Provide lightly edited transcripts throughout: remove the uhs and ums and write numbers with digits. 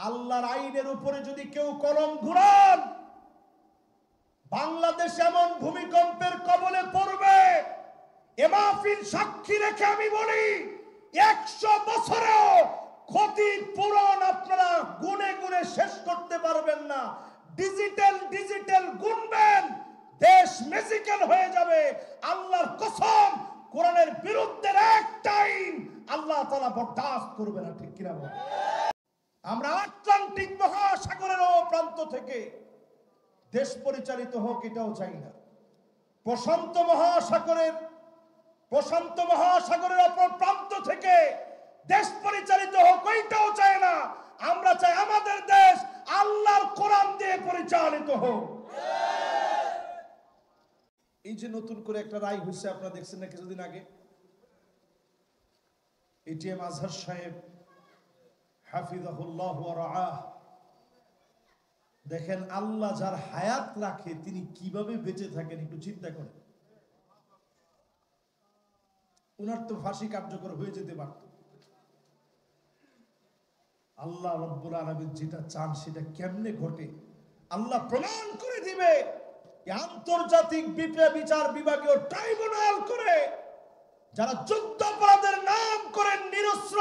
আল্লাহর আইনের উপরে যদি কেউ কলম ঘুরান, বাংলাদেশ এমন ভূমিকম্পের কবলে পড়বে। এ মাহফিল সাক্ষী রেখে আমি বলি, 100 বছরেও ক্ষতির পূরণ আপনারা গুনে গুনে শেষ করতে পারবেন না। ডিজিটাল গুনবেন, দেশ ম্যাজিক্যাল হয়ে যাবে। আল্লাহর কসম, কোরআনের বিরুদ্ধে একটা আইন আল্লাহ তাআলা বরদাস্ত করবে না। ঠিক কিনা বলেন? আমরা আটলান্টিক মহাসাগরের ও প্রান্ত থেকে দেশ পরিচালিত হোক এটাও চাই না। প্রশান্ত মহাসাগরের অপর প্রান্ত থেকে দেশ পরিচালিত হোক ওইটাও চাই না। আমরা চাই আমাদের দেশ আল্লাহর কোরআন দিয়ে পরিচালিত হোক। এই যে নতুন করে একটা রায় হয়েছে, আপনারা দেখছেন না কিছুদিন আগে, এটিএম আজহার সাহেব হাফিজাহুল্লাহ ওয়া রাআহ, দেখেন আল্লাহ যার হায়াত রাখে তিনি কিভাবে বেঁচে থাকেন একটু চিন্তা করেন। উনার তো ফাঁসি কার্যকর হয়ে যেতে পারত। আল্লাহ রব্বুল আলামিন যেটা চান সেটা কেমনে ঘটে আল্লাহ প্রমাণ করে দিবে। আন্তর্জাতিক বিচার বিভাগীয় ট্রাইব্যুনাল করে যারা যুদ্ধাপরাধের নাম করে নিরস্ত্র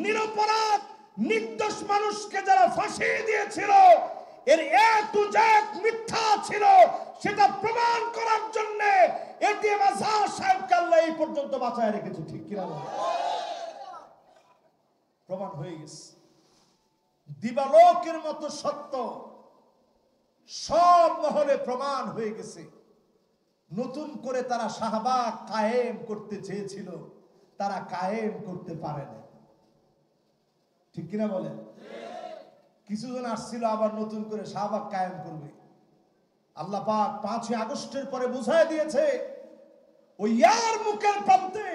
নিরপরাধ নির্দোষ মানুষকে যারা ফাঁসি দিয়েছিল, এর এ টু জেড মিথ্যা ছিল সেটা প্রমাণ করার জন্য এটিএম আজহার সাহেবকে আল্লাহ এই পর্যন্ত বাঁচায় রেখেছে। ঠিক কিনা বলেন? প্রমাণ হয়ে গেছে, দিবালোকের মতো সত্য সব মহলে প্রমাণ হয়ে গেছে। নতুন করে তারা শাহবাগ কায়েম করতে চেয়েছিল, তারা কায়েম করতে পারে না। ঠিক কিনা বলেন? কিছুজন আসছিল আবার নতুন করে শাহবাগ কায়েম করবে। আল্লাহ পাক 5ই আগস্টের পরে বুঝায় দিয়েছে, ওই ইয়ারমুকের প্রান্তে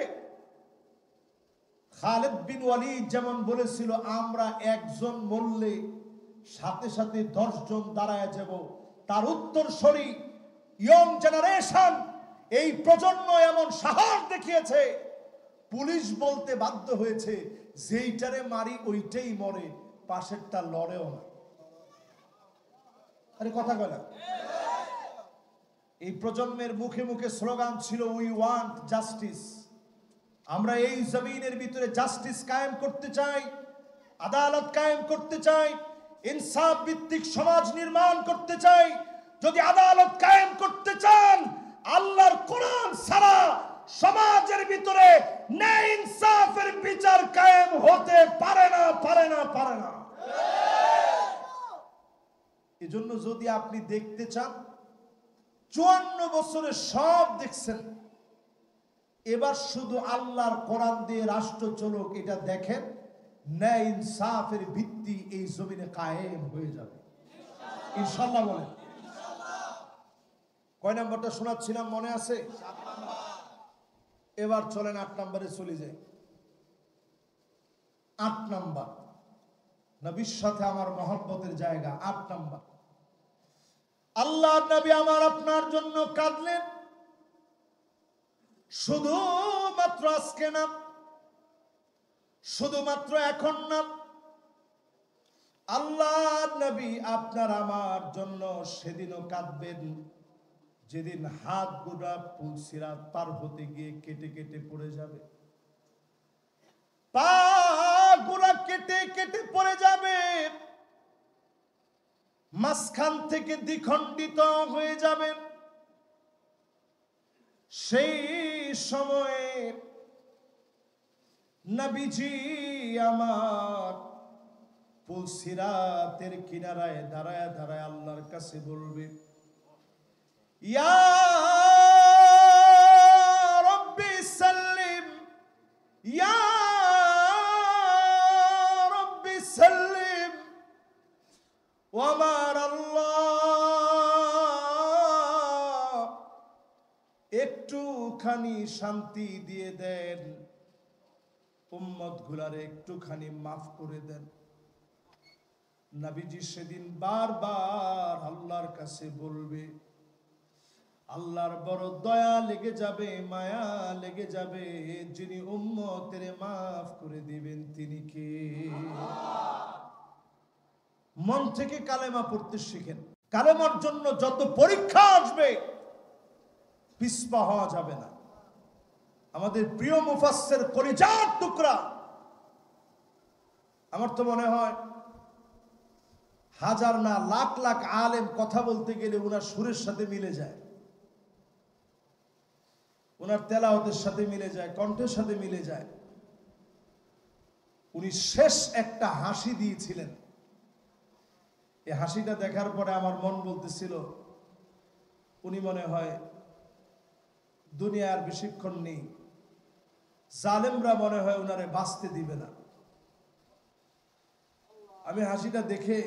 খালিদ বিন ওয়ালিদ যেমন বলেছিল, আমরা একজন মরলে সাথে সাথে 10 জন দাঁড়ায় যাব। তার উত্তরসূরি ইয়ং জেনারেশন, এই প্রজন্ম এমন সাহস দেখিয়েছে, পুলিশ বলতে বাধ্য হয়েছে যেইটারে মারি ওইটাই মরে, পাশেরটা লড়েও না। আরে কথা কয় না? এই প্রজন্মের মুখে মুখে স্লোগান ছিল, উই ওয়ান্ট জাস্টিস। আমরা এই জমিনের ভিতরে জাস্টিস কায়েম করতে চাই, আদালত কায়েম করতে চাই, ইনসাফ ভিত্তিক সমাজ নির্মাণ করতে চাই। যদি আদালত কায়েম করতে চান, আল্লাহর কোরআন ছাড়া সমাজের ভিতরে ন্যায় ইনসাফের বিচার কায়েম হতে পারে না। এজন্য যদি আপনি দেখতে চান, 54 বছরে সব দেখছেন, এবার শুধু আল্লাহর কোরআন দিয়ে রাষ্ট্র চলুক এটা দেখেন, ন্যায় ইনসাফের ভিত্তি এই জমিনে কায়েম হয়ে যাবে ইনশাআল্লাহ। বলেন কয় নম্বরটা শোনাচ্ছিলাম মনে আছে? এবার চলেন 8 নম্বরে চলে যাই। 8 নম্বর, নবীর সাথে আমার মহব্বতের জায়গা। 8 নম্বর, আল্লাহর নবী আমার আপনার জন্য কাঁদলেন, শুধুমাত্র আজকে না, শুধুমাত্র এখন না। আল্লাহর নবী আপনার আমার জন্য সেদিনও কাঁদবেন যেদিন হাত গোড়া পুলসিরাত পার হতে গিয়ে কেটে কেটে পড়ে যাবে, পা গোড়া কেটে কেটে পড়ে যাবে, মাঝখান থেকে দ্বিখণ্ডিত হয়ে যাবে। সেই সময়ে নবীজি আমার পুলসিরাতের কিনারায় দাঁড়ায় দাঁড়ায় আল্লাহর কাছে বলবে, ইয়া রব্বি সাল্লিম, ইয়া রব্বি সাল্লিম। ও আমার আল্লাহ, একটুখানি শান্তি দিয়ে দেন, উম্মত গুলারে একটুখানি মাফ করে দেন। নবীজি সেদিন বারবার আল্লাহর কাছে বলবে, আল্লাহর বড় দয়া লেগে যাবে, মায়া লেগে যাবে, যিনি উম্মতের মাফ করে দিবেন তিনি কে? মন থেকে কালেমা পড়তে শিখেন। কালেমার জন্য যত পরীক্ষা আসবে পিছপা হওয়া যাবে না। আমাদের প্রিয় মুফাসসির কলিজার টুকরা, আমার তো মনে হয় হাজার না লাখ লাখ আলেম কথা বলতে গেলে ওনার সুরের সাথে মিলে যায়, ওনার তেলাওয়াতের সাথে মিলে যায়, কণ্ঠের সাথে মিলে যায়। উনি শেষ একটা হাসি দিয়েছিলেন, এই হাসিটা দেখার পরে আমার মন বলতেছিল উনি মনে হয় দুনিয়ার বেশিক্ষণ নেই, জালেমরা মনে হয় উনারে বাঁচতে দিবে না। আমি হাসিটা দেখে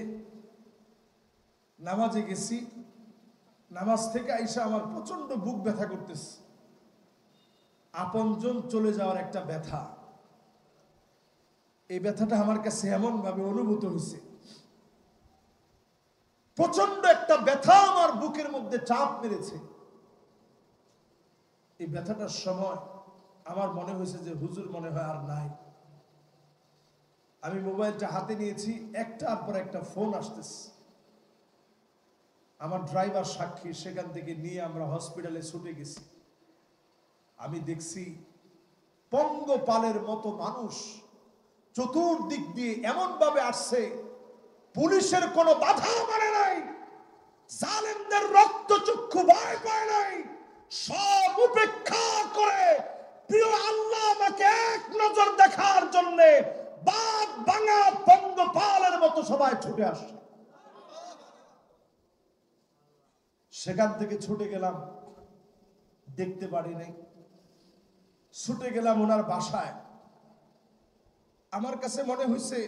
নামাজে গেছি, নামাজ থেকে আইসা আমার প্রচন্ড বুক ব্যথা করতেছে। আপনজন চলে যাওয়ার একটা ব্যথা, এই ব্যথাটা আমার কাছে এমন ভাবে অনুভূত হয়েছে, প্রচন্ড একটা ব্যথা আমার বুকের মধ্যে চাপ মেরেছে। এই ব্যথাটার সময় আমার মনে হয়েছে যে হুজুর মনে হয় আর নাই। আমি মোবাইলটা হাতে নিয়েছি, একটার পর একটা ফোন আসতেছে। আমার ড্রাইভার সাক্ষী, সেখান থেকে নিয়ে আমরা হসপিটালে ছুটে গেছি। আমি দেখছি পঙ্গপালের মতো মানুষ চতুর্দিক দিয়ে এমন ভাবে আসছে, পুলিশের কোনো বাধা মানে নাই, জালেমদের রক্তচক্ষু ভয় পায় নাই, সব উপেক্ষা করে প্রিয় আল্লাহ আমাকে এক নজর দেখার জন্য বাদ ভাঙা পঙ্গপালের মতো সবাই ছুটে আসছে। সেখান থেকে ছুটে গেলাম, দেখতে পারি নাই, ছুটে গেলাম ওনার বাসায়। আমার কাছে মনে হয়েছে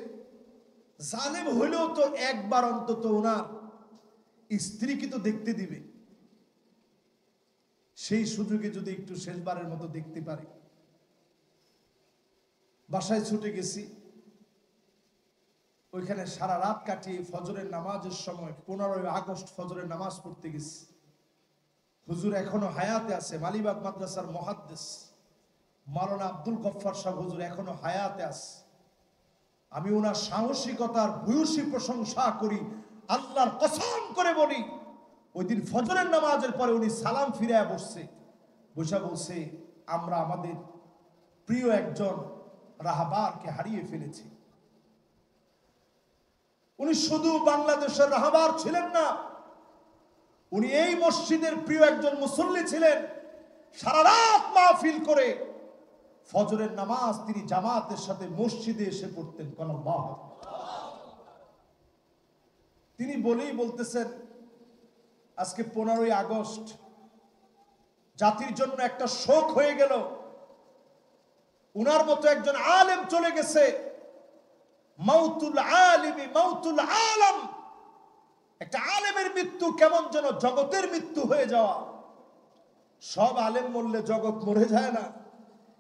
জালেম হইলেও তো একবার অন্তত ওনার স্ত্রীকে তো দেখতে দিবে, সেই সুযোগে যদি একটু শেষবারের মতো দেখতে পারি। বাসায় ছুটে গেছি, ওইখানে সারা রাত কাটিয়ে ফজরের নামাজের সময় 15 আগস্ট ফজরের নামাজ পড়তে গেছি। হুজুর এখনো হায়াতে আছে, মালিবাগ মাদ্রাসার মুহাদ্দিস মাওলানা আব্দুল গফফার সাহেব হুজুর এখনো হায়াতে আছে। আমি ওনার সাহসিকতার ভূয়সী প্রশংসা করি, আল্লাহর কসম করে বলি। ওই দিন ফজরের নামাজের পরে উনি সালাম ফিরায়া বসছে, বসা বলছে আমরা আমাদের প্রিয় একজন রাহবারকে হারিয়ে ফেলেছি। উনি শুধু বাংলাদেশের রাহবার ছিলেন না, উনি এই মসজিদের প্রিয় একজন মুসল্লি ছিলেন। সারা রাত মাহফিল করে ফজরের নামাজ তিনি জামাতের সাথে মসজিদে এসে পড়তেন। তিনি বলেই বলতেছেন আজকে 15 আগস্ট জাতির জন্য একটা শোক হয়ে গেল। উনার মতো একজন আলেম চলে গেছে, মাউতুল আলিমি মাউতুল আলম। একটা আলেমের মৃত্যু কেমন যেন জগতের মৃত্যু হয়ে যাওয়া। সব আলেম মরলে জগৎ মরে যায় না,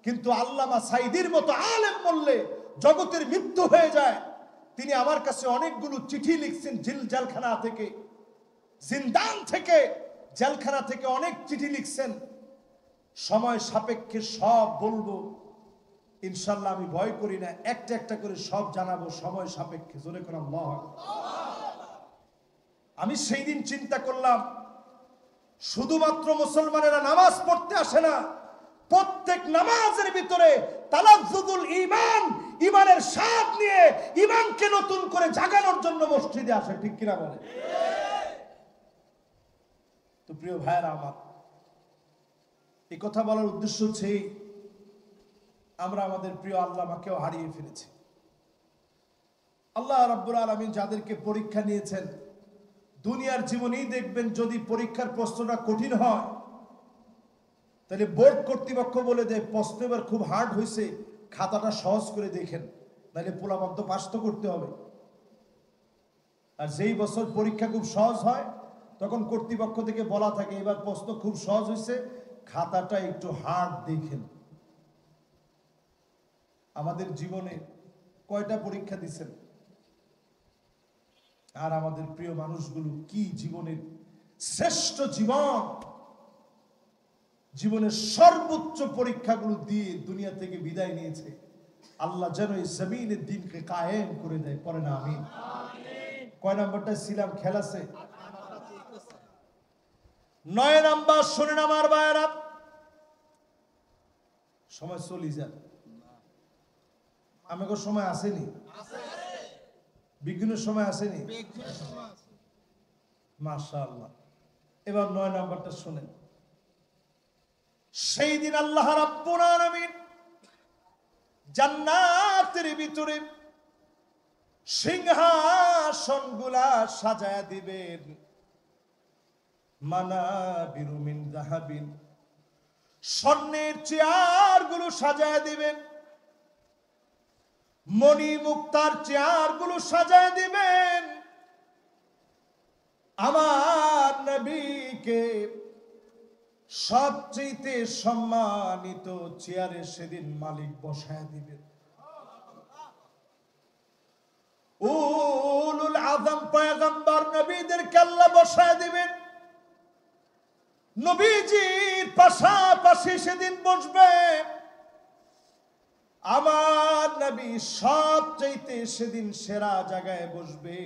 কিন্তু আল্লামা সাইদির মতো আলেম মরলে জগতের মৃত্যু হয়ে যায়। তিনি আমার কাছে অনেকগুলো চিঠি লিখছেন, জেলখানা থেকে, জিন্দান থেকে, জেলখানা থেকে অনেক চিঠি লিখছেন। সময় সাপেক্ষে সব বলবো ইনশাল্লাহ, আমি ভয় করি না, একটা একটা করে সব জানাবো সময় সাপেক্ষে। জোরে করে আল্লাহু আকবার। আমি সেই দিন চিন্তা করলাম শুধুমাত্র মুসলমানেরা নামাজ পড়তে আসে না, প্রত্যেক নামাজের ভিতরে তালাজ্জুদুল ঈমান, ঈমানের স্বাদ নিয়ে ঈমানকে নতুন করে জাগানোর জন্য মসজিদে আসে। ঠিক কিনা বলে? তো প্রিয় ভাইরা আমার, এই কথা বলার উদ্দেশ্য হচ্ছে আমরা আমাদের প্রিয় আল্লামাকেও হারিয়ে ফেলেছি। আল্লাহ রাব্বুল আলামিন যাদেরকে পরীক্ষা নিয়েছেন, দুনিয়ার জীবনেই দেখবেন যদি পরীক্ষার প্রশ্নটা কঠিন হয় তাহলে বোর্ড কর্তৃপক্ষ বলে দেয় প্রশ্ন এবার খুব হার্ড হয়েছে, খাতাটা সহজ করে দেখেন, নাহলে পোলাপান তো পাস তো করতে হবে। আর যেই বছর পরীক্ষা খুব সহজ হয় তখন কর্তৃপক্ষ থেকে বলা থাকে এবার প্রশ্ন খুব সহজ হয়েছে, খাতাটা একটু হার্ড দেখেন। আমাদের জীবনে কয়টা পরীক্ষা দিচ্ছেন? আর আমাদের প্রিয় মানুষগুলো কি জীবনের শ্রেষ্ঠ জীবন, জীবনের সর্বোচ্চ পরীক্ষাগুলো দিয়ে দুনিয়া থেকে বিদায় নিয়েছে। আল্লাহ যেন এই জমিনের দিনকে কায়েম করে দেয়, পরে না আমিন। কয় নাম্বারটা ছিলাম খেয়াল আছে? 9 নাম্বার শুনেন আমার ভাইরা, সময় চলি যান, আমাকে সময় আসেনি, বিজ্ঞানের সময় আসেনি, মাশাআল্লাহ। এবার 9 নাম্বারটা শুনেন। সেই দিন আল্লাহ রাব্বুল আলামিন জান্নাতের ভিতরে সিংহাসনগুলা সাজায়া দিবেন, মানাবিরু মিন যাহাবিন, স্বর্ণের চেয়ারগুলো সাজায়া দিবেন, মণি মুক্তার চেয়ারগুলো সাজায়া দিবেন। আমার নবীকে সবচেয়ে সম্মানিত চেয়ারে সেদিন মালিক বসায় দিবেন। উলুল আযম পয়গম্বর নবীদেরকে আল্লাহ বসায় দিবেন। নবীজির পাশাপাশি সেদিন বসবে আমার নবী, সবচেয়ে সেদিন সেরা জায়গায় বসবে।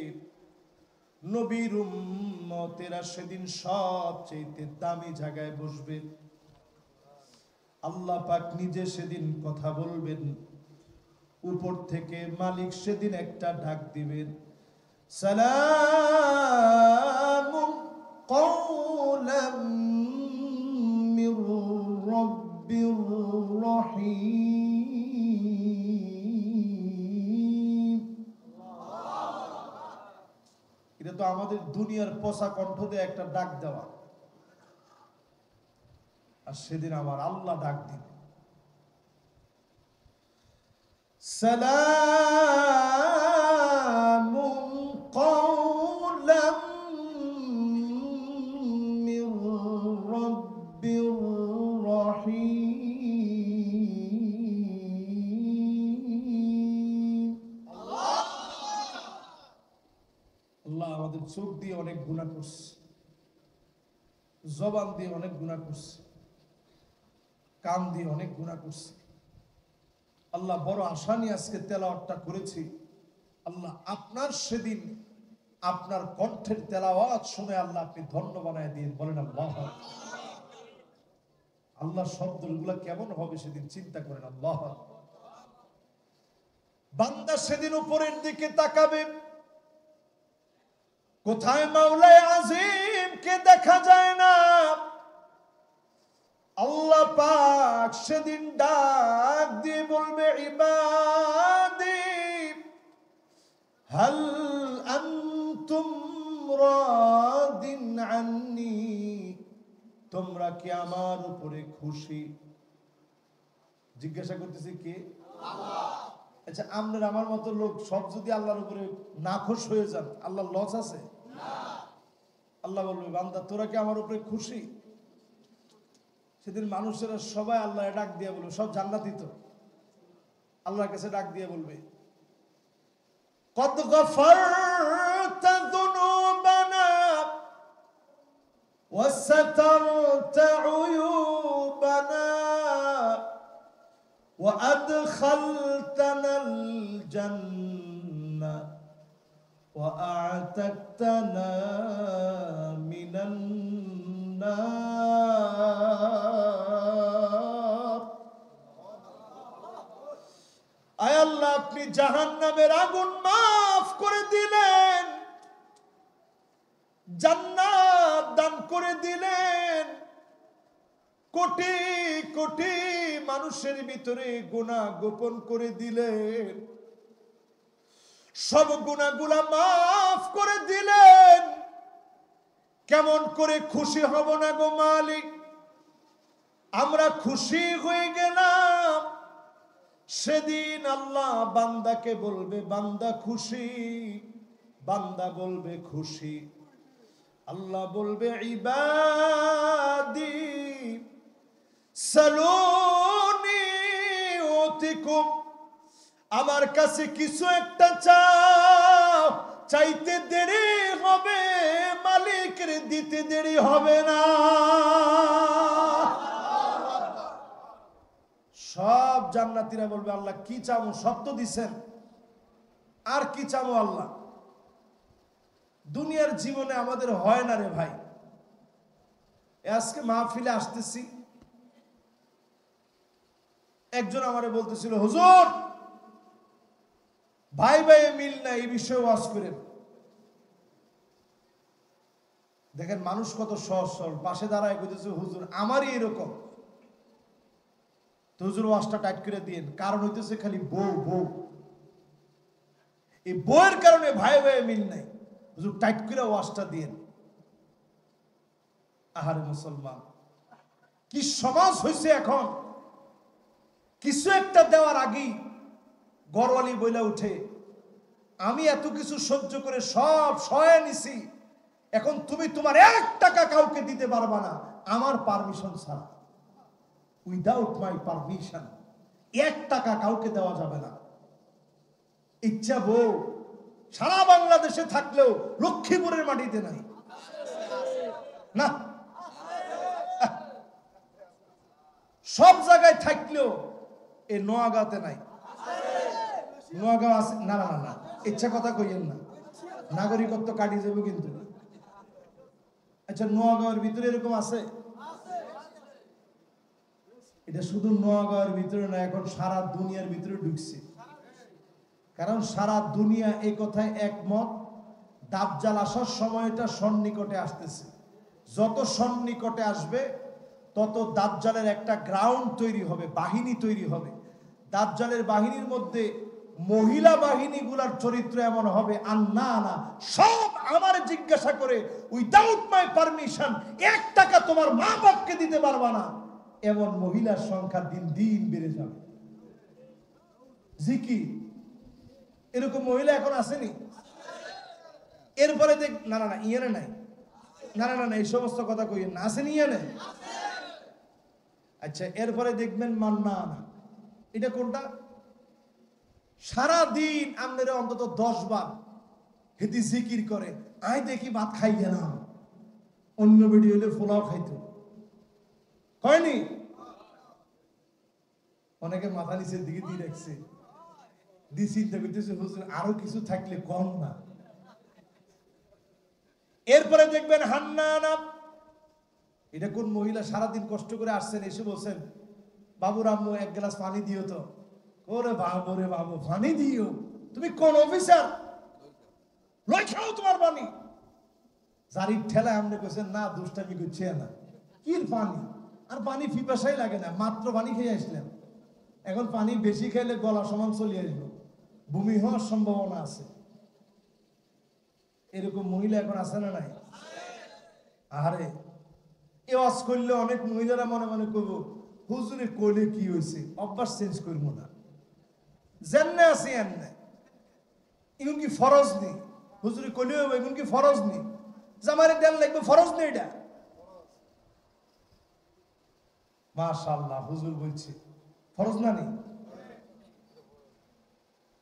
নবীর উম্মতেরা সেদিন সবচেয়ে দামি জায়গায় বসবে। আল্লাহ পাক নিজে সেদিন কথা বলবেন, উপর থেকে মালিক সেদিন একটা ডাক দিবেন, সালামুন কাওলাম মির রাব্বির রহিম। এটা তো আমাদের দুনিয়ার পচা কণ্ঠ দিয়ে একটা ডাক দেওয়া, আর সেদিন আমার আল্লাহ ডাক দিবে, সালামুন কাওলাম মির রাব্বির রহিম। আল্লাহ আমাদের চোখ দিয়ে অনেক গুনাহ করছে, জবান দিয়ে অনেক গুনাহ করছে, কান দিয়ে অনেক গুনাহ করছে। আল্লাহ বড় আশা নিয়ে আজকে তেলাওয়াতটা করেছি। আল্লাহ আপনার সেদিন আপনার কণ্ঠের তেলাওয়াত শুনে আল্লাহ আপনি ধন্য বানায় দিন, বলেন আল্লাহ। আল্লাহ শব্দগুলো কেমন হবে সেদিন চিন্তা করেন। আল্লাহ, বান্দা সেদিন উপরের দিকে তাকাবে, কোথায় মাওলায়ে আজিমকে দেখা যায় না। আল্লাহ পাক সেদিন ডাক দিয়ে বলবে, ইবাদি হাল আনতুম রাদিন আন্নি, তোমরা কি আমার উপরে খুশি? জিজ্ঞাসা করতেছি কে? আল্লাহ। আচ্ছা, আপনার আমার মতো লোক সব যদি আল্লাহর উপরে নাখুশ হয়ে যান, আল্লাহ লস আছে? না। আল্লাহ বলবে, বান্দা তোরা কি আমার উপরে খুশি? সেদিন মানুষেরা সবাই আল্লাহ ডাক দিয়ে বলবে, সব জান্নাতি তো, আল্লাহর কাছে ডাক দিয়ে বলবে, কদ গফরতা যুনুবানা ওয়া সাতারতা উয়ুবানা ওয়া আদখালতানাল জান্নাহ ওয়া আ'তাকতানা মিনান নার। আয় আল্লাহ, আপনি জাহান্নামের আগুন মাফ করে দিলেন, জান্নাত দান করে দিলেন। কোটি কোটি মানুষের ভিতরে গুনাহ গোপন করে দিলেন, সব গুনাহগুলা মাফ করে দিলেন। কেমন করে খুশি হব না গো মালিক? আমরা খুশি হয়ে গেলাম। সেদিন আল্লাহ বান্দাকে বলবে, বান্দা খুশি? বান্দা বলবে খুশি। আল্লাহ বলবে, ইবাদি সালুনি উতিকুম, আমার কাছে কিছু একটা চাও, চাইতে দেরি হবে, মালিকের দিতে দেরি হবে না। সব জান্নাতীরা বলবে, আল্লাহ কি চাবো? সব তো দিছেন, আর কি চাবো আল্লাহ? দুনিয়ার জীবনে আমাদের হয় না রে ভাই। আজকে মাহফিলে আসতেছি, একজন আমারে বলতেছিল, হুজুর ভাই ভাই মিল না, এই বিষয়ে ওয়াজ করেন। দেখেন মানুষ কত সহজ সরল, পাশে দাঁড়ায় কইতেছে হুজুর আমারই এরকম, তো হুজুর ওয়াজটা টাইট করে দিন। কারণ হইতেছে খালি বউ বউ, এই বউয়ের কারণে ভাই ভাই মিল নাই, হুজুর টাইট করে ওয়াজটা দিন। আহারে মুসলমান, কি সমাজ হয়েছে এখন! কিছু একটা দেওয়ার আগেই গরওয়ালি বইলা উঠে, আমি এত কিছু সহ্য করে সব সয়ে নিছি, এখন তুমি তোমার 1 টাকা কাউকে দিতে পারবা না আমার পারমিশন ছাড়া। উইদাউট মাই পারমিশন 1 টাকা কাউকে দেওয়া যাবে না। ইচ্ছা বউ সারা বাংলাদেশে থাকলেও লক্ষ্মীপুরের মাটিতে নাই না, সব জায়গায় থাকলেও এই নোয়াগাঁওতে নাই। নোয়াগাঁও আছে না? না না, ইচ্ছা কথা কইয়েন না, নাগরিকত্ব কাটি যাবে কিন্তু। আচ্ছা, নোয়াগাঁওয়ের ভিতরে এরকম আছে? এটা শুধু নোয়াগাঁওয়ের ভিতরে না, এখন সারা দুনিয়ার ভিতরে ঢুকছে। কারণ সারা দুনিয়া এই কথায় একমত, দাজ্জাল আসার সময়টা সন্নিকটে আসতেছে। যত সন্নিকটে আসবে তত দাজ্জালের একটা গ্রাউন্ড তৈরি হবে, বাহিনী তৈরি হবে। দাজ্জালের বাহিনীর মধ্যে মহিলা বাহিনীগুলার চরিত্র এমন হবে, আন্না আনা সব আমার জিজ্ঞাসা করে উইদাউট মাই পারমিশন 1 টাকা তোমার মা বাপকে দিতে পারবা না, এমন মহিলার সংখ্যা দিন দিন বেড়ে যাবে। জিকি এরকম মহিলা এখন আসেনি? এরপরে দেখ, না না না ইয়ানে নাই, না না না এই সমস্ত কথা কইেন না, আসেনি ইয়ানে? আচ্ছা, এরপরে দেখবেন মান্নান, এটা কোনটা? সারা দিন আপনারা অন্তত 10 বার হেদি জিকির করে, আই দেখি ভাত খাই গেলাম, অন্য বেডি হইলে পোলাও খাইতো, হয়নি? অনেকে মাথা নিচের দিকে দিয়ে রাখছে, দিয়ে চিন্তা করতেছে হুজুর আরো কিছু থাকলে কম না। এরপরে দেখবেন হান্নানা, এটা কোন মহিলা সারাদিন কষ্ট করে আসছেন, এসে বলছেন বাবুর আম্মু 1 গ্লাস পানি দিও তো। ওরে বাবু রে বাবু, পানি দিও? তুমি কোন অফিসার, লই খাও তোমার পানি। জারির ঠেলা আপনি কইছেন না, দুষ্টামি করছে না, কি পানি? আর পানি পিপাসাই লাগে না, মাত্র পানি খেয়ে আসলাম, এখন পানি বেশি খেলে গলা সমান চলে আসবে, বমি হওয়ার সম্ভাবনা আছে। এরকম মহিলা এখন আছে না নাই? আরে এ ওয়াজ করলে অনেক মহিলারা মনে মনে করব হুজুরে কইলে কি হয়েছে, অভ্যাস চেঞ্জ করবো না, জেনে আছে এমনি, এগুন কি ফরজ নেই? হুজুরে কইলে এগুন কি ফরজ নেই? জামারে দেন লাগবে, ফরজ নেই এটা? মাশাআল্লাহ, হুজুর বলছে ফরজ না নেই।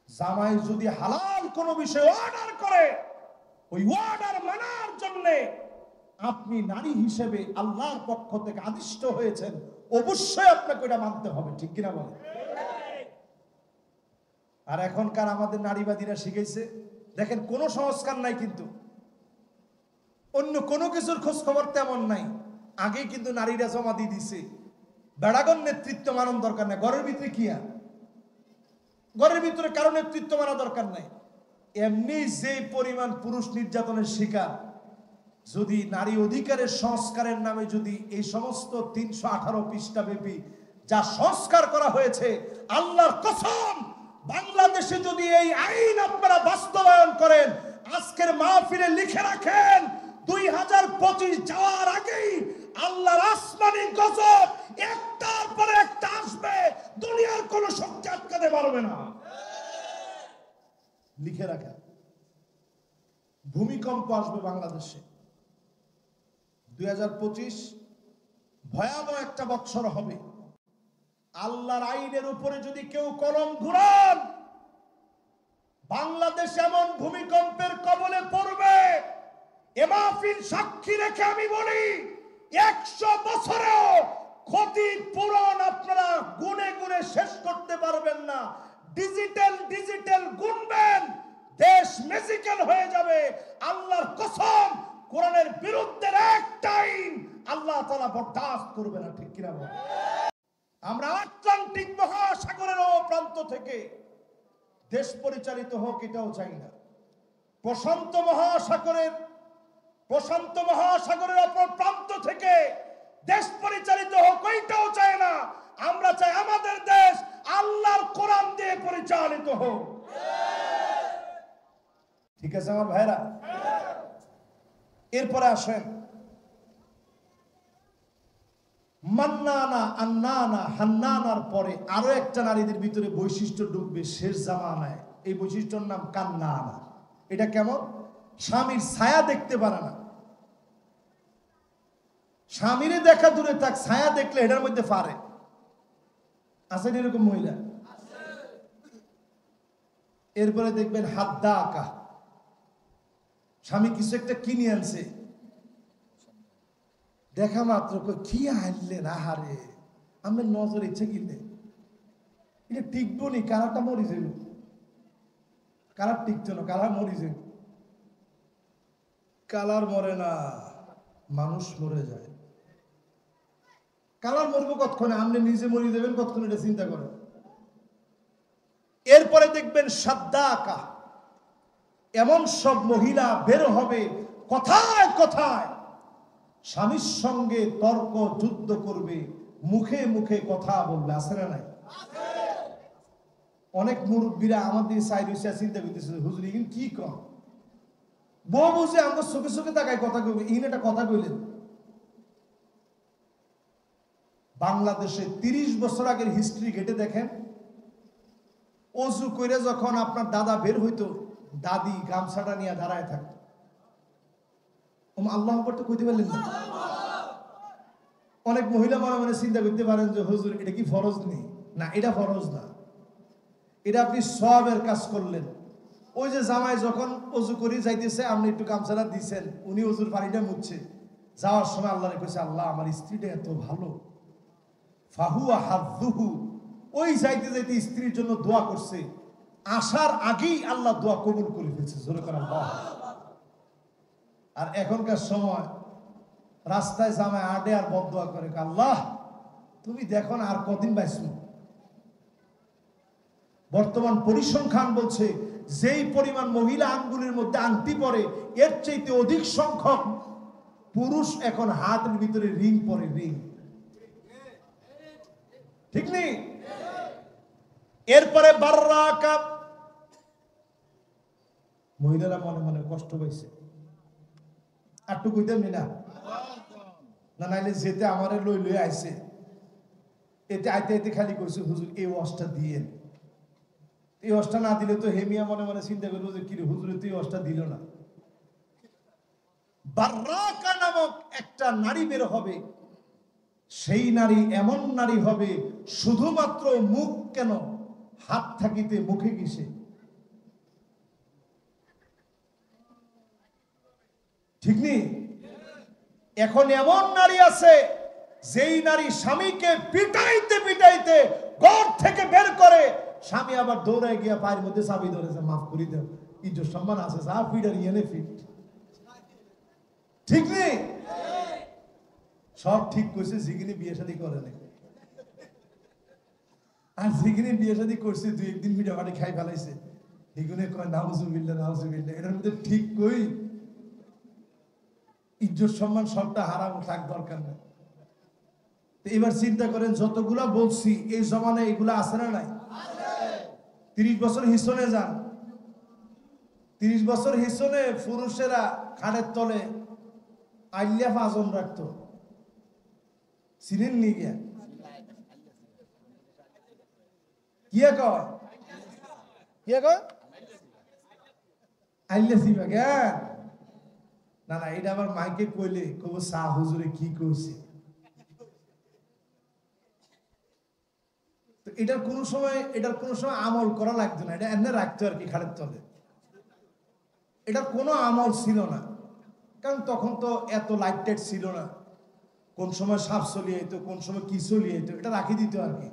জামাই যদি হালাল কোন বিষয় অর্ডার করে, ওই অর্ডার মানার জন্য আপনি নারী হিসেবে আল্লাহর পক্ষ থেকে আদিষ্ট হয়েছেন, অবশ্যই আপনাকে এটা মানতে হবে, ঠিক কিনা বলেন? আর এখনকার আমাদের নারীবাদীরা শিখেছে, দেখেন কোনো সংস্কার নাই, কিন্তু অন্য কোনো কিছুর খোঁজ খবর তেমন নাই। আগেই কিন্তু নারীরা জমা দিয়ে দিছে, বেড়াগণ নেতৃত্ব মানন দরকার নাই। ঘরের ভিতরে কি আর, ঘরের ভিতরে কারো নেতৃত্ব মানা দরকার নাই। এমনি যে পরিমাণ পুরুষ নির্যাতনের শিকার, যদি নারী অধিকারের সংস্কারের নামে যদি এই সমস্ত 318 পৃষ্ঠা ব্যাপী যা সংস্কার করা হয়েছে, আল্লাহর কসম বাংলাদেশে যদি এই আইন আপনারা বাস্তবায়ন করেন, আজকের মাহফিলে লিখে রাখেন 2025 যাওয়ার আগেই আল্লাহর আসমানি গজব একটার পরে একটা আসবে, দুনিয়ার কোন শক্তি আটকাতে পারবে না। লিখে রাখেন, ভূমিকম্প আসবে বাংলাদেশে। 2025 ভয়াবহ একটা বৎসর হবে। আল্লাহর আইনের উপরে যদি কেউ কলম ঘুরান, বাংলাদেশ এমন ভূমিকম্পের কবলে পড়বে, এ মাহফিল সাক্ষী রেখে আমি বলি 100 বছরেও ক্ষতির পূরণ আপনারা গুনে গুনে শেষ করতে পারবেন না। ডিজিটাল গুনবেন, দেশ ম্যাজিক্যাল হয়ে যাবে। আল্লাহর তাআলা বরদাস্ত করবে না, ঠিক কিনা বল? আমরা আটলান্টিক মহাসাগরের ও প্রান্ত থেকে দেশ পরিচালিত হোক এটাও চাই না। প্রশান্ত মহাসাগরের অপর প্রান্ত থেকে দেশ পরিচালিত হোক ওইটাও চাই না। আমরা চাই আমাদের দেশ আল্লাহর কোরআন দিয়ে পরিচালিত হোক। ঠিক আছে আমার ভাইরা? এরপরে আসেন, মান্নানা, আন্নানা, হান্নানার পরে আরো একটা নারীদের ভিতরে বৈশিষ্ট্য ঢুকবে শেষ জামানায়। এই বৈশিষ্ট্যর নাম কান্নানা। এটা কেমন? স্বামীর ছায়া দেখতে পারে না। স্বামীরে দেখা দূরে থাক, ছায়া দেখলে এটার মধ্যে পারে। আছে এরকম মহিলা? এরপরে দেখবেন হাদ্দা আঁকা, স্বামী কিছু একটা কিনে আনছে, দেখা মাত্র কি আনলেন, আহারে আমরা নজর ইচ্ছে কিনলে এটা টিকবো নি, কালারটা মরি যাইব, কালার টিকতো না, কালার মরি যাইব। কালার মরে না, মানুষ মরে যায়। কালার মরবো কতক্ষণে, আপনি নিজে মরি দেবেন কতক্ষণ, এটা চিন্তা করেন। এরপরে দেখবেন সাদ্দা আঁকা, এমন সব মহিলা বের হবে কথায় কথায় স্বামীর সঙ্গে তর্ক যুদ্ধ করবে, মুখে মুখে কথা বলবে। আছে না নাই? অনেক মুরব্বীরা আমাদের সাইড হইছে চিন্তা করতেছে, হুজুর ইন কি কম, বউ বুঝে আমরা চোখে চোখে তাকায় কথা কইবে, ইন একটা কথা কইলেন। বাংলাদেশে 30 বছর আগের হিস্ট্রি ঘেটে দেখেন, অজু করে যখন আপনার দাদা বের হইতো, দাদি গামছাটা নিয়ে দাঁড়ায় থাকতো। আল্লাহ আকবার তো কইতে পারলেন না। অনেক মহিলা মনে মনে চিন্তা করতে পারেন যে হুজুর এটা কি ফরজ নেই? না, এটা ফরজ না, এটা আপনি সওয়াবের কাজ করলেন। ওই যে জামাই যখন অজু করে যাইতেছে, আপনি একটু গামছাটা দিচ্ছেন, উনি অজুর পানিটা মুছছে, যাওয়ার সময় আল্লাহরে কইছে, আল্লাহ আমার স্ত্রীটা এত ভালো, ফাহুয়া হাযুহু, ওই যাইতে যাইতে স্ত্রীর জন্য দোয়া করছে, আসার আগেই আল্লাহ দোয়া কবুল করে ফেলছে। জোরে করে আল্লাহ। আর এখনকার সময় রাস্তায় জামায় আডে আর বদদোয়া করে, আল্লাহ তুমি দেখো না আর কদিন বাঁচব। বর্তমান পরিসংখ্যান বলছে যেই পরিমাণ মহিলা আঙ্গুলের মধ্যে আংটি পরে, এর চাইতে অধিক সংখ্যক পুরুষ এখন হাতের ভিতরে রিং পরে, রিং। ঠিক নেই? এরপরে বাররাকা, মহিলারা মনে মনে কষ্ট পাইছে, একটু কইতাম না, না নাইলে যেতে আমারে লই লই আইছে, এতে আইতে আইতে খালি কইছে হুজুর এই ওয়াজটা দিয়েন। এই ওয়াজটা না দিলে তো হেমিয়া মনে মনে চিন্তা করবো যে কি রে হুজুর তুই এই ওয়াজটা দিল না। বাররাকা নামক একটা নারী বের হবে, সেই নারী এমন নারী হবে শুধুমাত্র মুখ কেন, হাত থাকিতে মুখে কিসে। ঠিক নেই? এখন এমন নারী আছে যেই নারী স্বামীকে পিটাইতে পিটাইতে ঘর থেকে বের করে, স্বামী আবার দৌড়ায় গিয়া পায়ের মধ্যে চাবি ধরেছে, মাফ করে দাও, ইজ্জত সম্মান আছে, যা ফিডার ইয়েনে ফিট। ঠিক নেই? সব ঠিক কইছে, জিগিনি বিয়ে শাদী করে নাই। আর জিগিনি বিয়ে শাদী করছে, 2-1 দিন মিঠা মাটি খাই ফেলাইছে, এগুলো কয় নাউজুবিল্লাহ নাউজুবিল্লাহ। এটার মধ্যে ঠিক কই ইজ্জত সম্মান সবটা হারাম, থাক দরকার নেই। এবার চিন্তা করেন, যতগুলা বলছি এই জমানায় এগুলা আছে না নাই? 30 বছর হিসনে যান, 30 বছর হিসনে পুরুষেরা খাটের তলে আইলিয়া ফাজন রাখতো, চিনেন নি গিয়া? কিয়া কয় আইলিয়া সিবা গে না না, এটা আবার মাইকে কইলে কব শাহ হুজুরে কি কইছে। এটার কোনো সময় আমল করা লাগতো না, এটা এনে রাখতো আর কি খাটের তলে। এটার কোনো আমল ছিল না, কারণ তখন তো এত লাইট টাইট ছিল না, কোন সময় সাপ চলিয়ে যেত, কোন সময় কি চলিয়ে যেত, এটা রাখি দিত আর কি।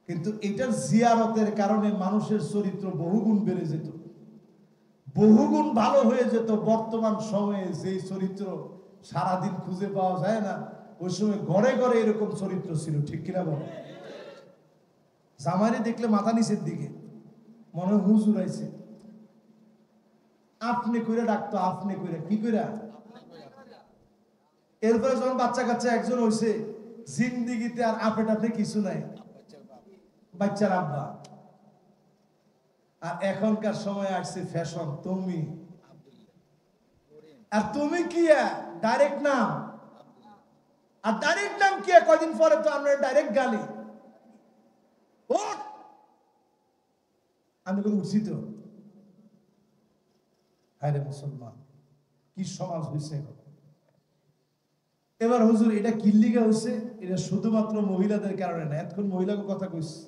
কিন্তু এটার জিয়ারতের কারণে মানুষের চরিত্র বহুগুণ বেড়ে যেত, বহুগুণ ভালো হয়ে যেত। বর্তমান সময়ে যেই চরিত্র সারাদিন খুঁজে পাওয়া যায় না, ওই সময় ঘরে ঘরে এরকম চরিত্র ছিল, ঠিক কিনা বলে? জামাইরে দেখলে মাথা নিচের দিকে, মনে হয় হুজুর আইছে, আপনি কইরা ডাকতো, আপনি কইরা কি কইরা। এরপরে যখন বাচ্চা কাচ্চা একজন হইছে, জিন্দিগিতে আর আপে টাপে কিছু নাই, বাচ্চার আব্বা। আর এখনকার সময় আসছে ফ্যাশন তুমি, আর তুমি কি ডাইরেক্ট নাম, আর ডাইরেক্ট নাম কি কদিন পরে তো আমরা ডাইরেক্ট গালি। ও আমি কোনো উচিত, হায় রে মুসলমান, কি সমাজ হয়েছে। এবার হুজুর এটা কিল্লিগা হয়েছে, এটা শুধুমাত্র মহিলাদের কারণে না, এতক্ষণ মহিলাকে কথা কইছে।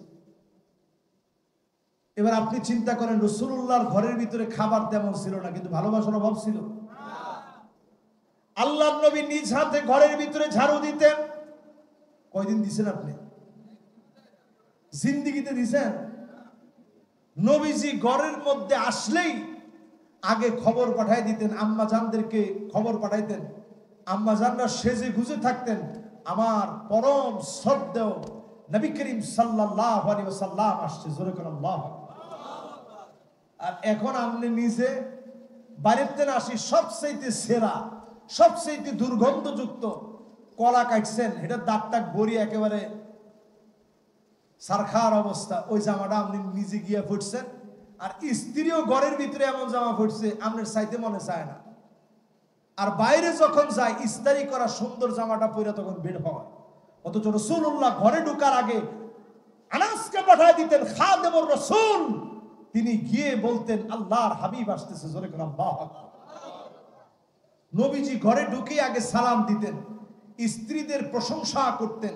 এবার আপনি চিন্তা করেন, রাসূলুল্লাহর ঘরের ভিতরে খাবার তেমন ছিল না, কিন্তু ভালোবাসার অভাব ছিল। আল্লাহর নবী নিজ হাতে ঘরের ভিতরে ঝাড়ু দিতেন। কয়দিন দিছেন আপনি? জিন্দিগিতে দিছেন? নবীজি ঘরের মধ্যে আসলেই আগে খবর পাঠাই দিতেন, আম্মা জানদেরকে খবর পাঠাইতেন। আম্মা জানরা সেজে গুজে থাকতেন, আমার পরম শ্রদ্ধেয় নবী করিম সাল্লাল্লাহু আলাইহি ওয়াসাল্লাম আসছে, জোরে কোন আল্লাহু আকবার। আর এখন আপনি নিজে বাড়িতে আসি, সবচেয়ে সেরা, সবচেয়ে দুর্গন্ধযুক্ত কলা কাটছেন, এটা দাঁত টাক ভরিয়ে একেবারে সারখার অবস্থা, ওই জামাটা আপনি নিজে গিয়ে ফুটছেন। আর স্ত্রীও ঘরের ভিতরে এমন জামা ফুটছে আপনার চাইতে মনে চায় না। আর বাইরে যখন যায় ইস্তারি করা সুন্দর জামাটা পরে তখন বের হয়। অথচ রাসূলুল্লাহ ঘরে ঢোকার আগে আনাসকে পাঠিয়ে দিতেন, খাদেমুর রাসূল, তিনি গিয়ে বলতেন আল্লাহর হাবিব আসতেছে, জোরে কোন আল্লাহু আকবার। নবীজি ঘরে ঢুকে আগে সালাম দিতেন, স্ত্রীদের প্রশংসা করতেন।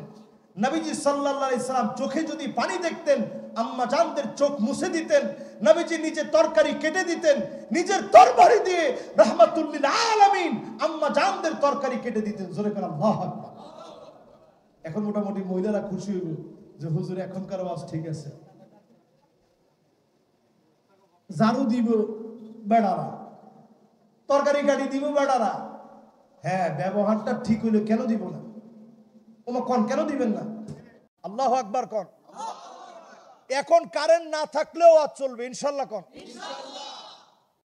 নবীজি সাল্লাল্লাহু আলাইহি সাল্লাম চোখে যদি পানি দেখতেন, আম্মা জানদের চোখ মুছে দিতেন। নবীজি নিজে তরকারি কেটে দিতেন, নিজের তরবারি দিয়ে রাহমাতুল লিল আলামিন আম্মা জানদের তরকারি কেটে দিতেন, জোরে করে আল্লাহু আকবার। এখন মোটামুটি মহিলারা খুশি হইল যে হুজুর এখনকার ওয়াজ ঠিক আছে। ঝাড়ু দিব বেড়ারা, তরকারি কাটি দিব বেড়ারা। হ্যাঁ, ব্যবহারটা ঠিক হইলো, কেন দিব না? ওমা কোন কেন দিবেন না? আল্লাহু আকবার কোন। এখন কারেন্ট না থাকলেও আজ চলবে ইনশাআল্লাহ কোন।